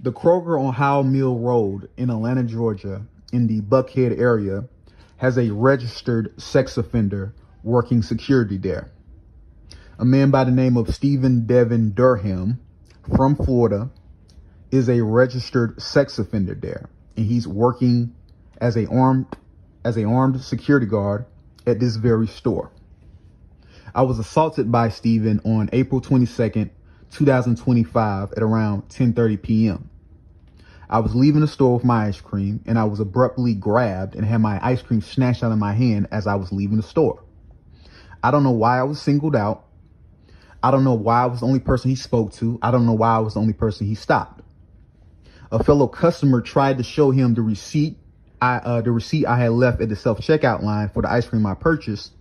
The Kroger on Howell Mill Road in Atlanta, Georgia, in the Buckhead area, has a registered sex offender working security there. A man by the name of Devon Durham from Florida is a registered sex offender there, and he's working as a armed security guard at this very store. I was assaulted by Steven on April 22nd, 2025 at around 10:30 p.m. I was leaving the store with my ice cream, and I was abruptly grabbed and had my ice cream snatched out of my hand as I was leaving the store. I don't know why I was singled out. I don't know why I was the only person he spoke to. I don't know why I was the only person he stopped. A fellow customer tried to show him the receipt I had left at the self-checkout line for the ice cream I purchased,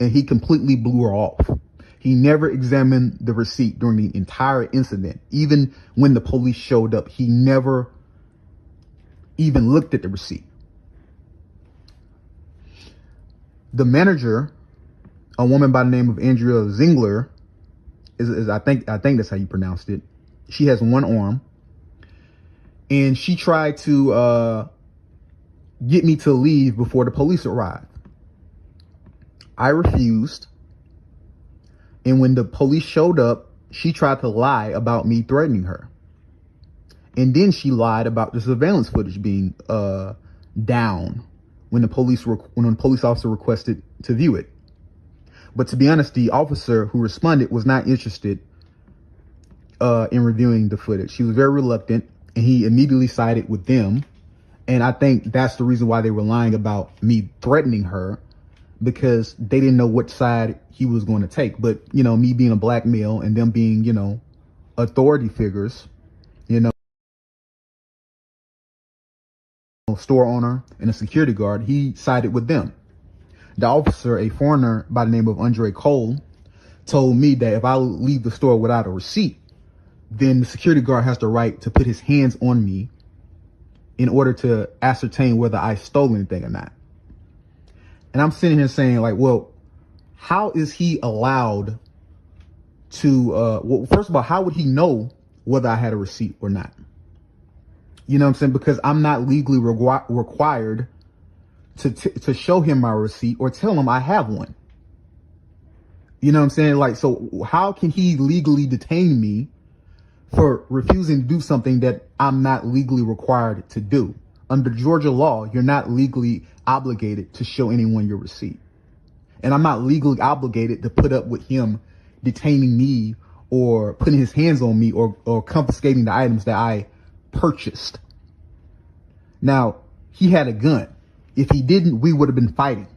and he completely blew her off. He never examined the receipt during the entire incident. Even when the police showed up, he never even looked at the receipt. The manager, a woman by the name of Andrea Zeigler, I think that's how you pronounced it. She has one arm, and she tried to get me to leave before the police arrived. I refused, and when the police showed up, she tried to lie about me threatening her. And then she lied about the surveillance footage being down when the police officer requested to view it. But to be honest, the officer who responded was not interested in reviewing the footage. She was very reluctant, and he immediately sided with them. And I think that's the reason why they were lying about me threatening her, because they didn't know which side he was going to take. But, you know, me being a black male and them being, you know, authority figures, you know, store owner and a security guard, he sided with them. The officer, a foreigner by the name of Andrea Zeigler, told me that if I leave the store without a receipt, then the security guard has the right to put his hands on me in order to ascertain whether I stole anything or not. And I'm sitting here saying, like, well, how is he allowed to, well, first of all, how would he know whether I had a receipt or not? You know what I'm saying? Because I'm not legally required to show him my receipt or tell him I have one. You know what I'm saying? Like, so how can he legally detain me for refusing to do something that I'm not legally required to do? Under Georgia law, you're not legally obligated to show anyone your receipt. And I'm not legally obligated to put up with him detaining me or putting his hands on me or confiscating the items that I purchased. Now, he had a gun. If he didn't, we would have been fighting.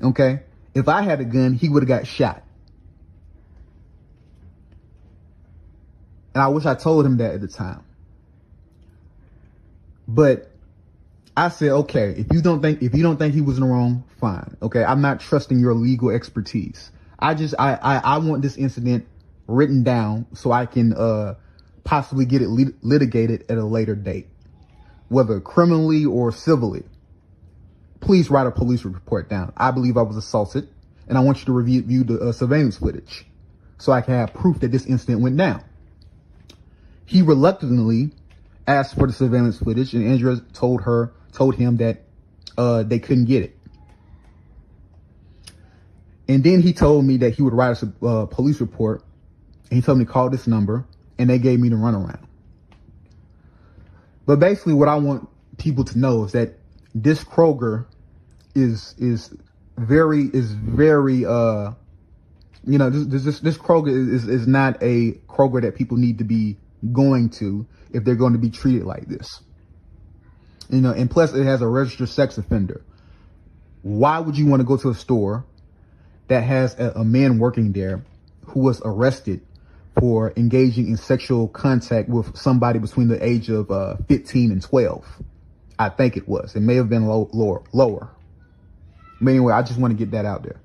Okay? If I had a gun, he would have got shot. And I wish I told him that at the time. But I said, okay, if you don't think he was in the wrong, fine. Okay, I'm not trusting your legal expertise. I want this incident written down so I can possibly get it litigated at a later date, whether criminally or civilly. Please write a police report down. I believe I was assaulted, and I want you to review the surveillance footage so I can have proof that this incident went down. He reluctantly asked for the surveillance footage, and Andrea told him that they couldn't get it. And then he told me that he would write a police report, and he told me to call this number, and they gave me the runaround. But basically what I want people to know is that this Kroger is very, this Kroger is not a Kroger that people need to be going to if they're going to be treated like this. You know, and plus it has a registered sex offender. Why would you want to go to a store that has a man working there who was arrested for engaging in sexual contact with somebody between the age of 15 and 12? I think it was. It may have been lower. But anyway, I just want to get that out there.